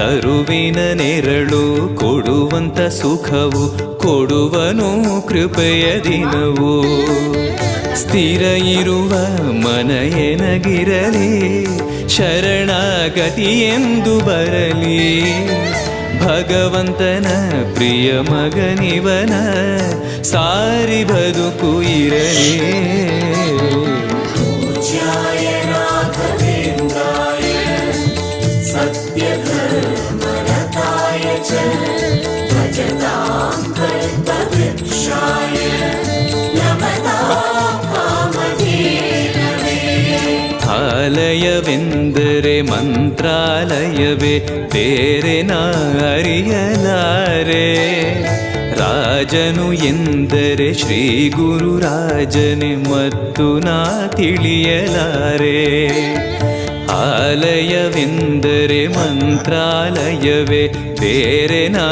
ತರುವಿನ ನೆರಳು ಕೊಡುವಂತ ಸುಖವು ಕೊಡುವನು ಕೃಪೆಯ ದಿನವು. ಸ್ಥಿರ ಇರುವ ಮನ ಎನಗಿರಲಿ ಶರಣಾಗತಿ ಎಂದು ಬರಲಿ. ಭಗವಂತನ ಪ್ರಿಯ ಮಗನಿವನ ಸಾರಿ ಬದುಕು ಇರಲಿ. ಆಲಯವೆಂದರೆ ಮಂತ್ರಾಲಯವೇ ಬೇರೆ ನಾ ಅರಿಯಲಾರೆ. ರಾಜನು ಎಂದರೆ ಶ್ರೀ ಗುರುರಾಜನೇ ಮತ್ತು ನಾ ತಿಳಿಯಲಾರೆ. ಆಲಯವೆಂದರೆ ಮಂತ್ರಾಲಯವೇ ಬೇರೆ ನಾ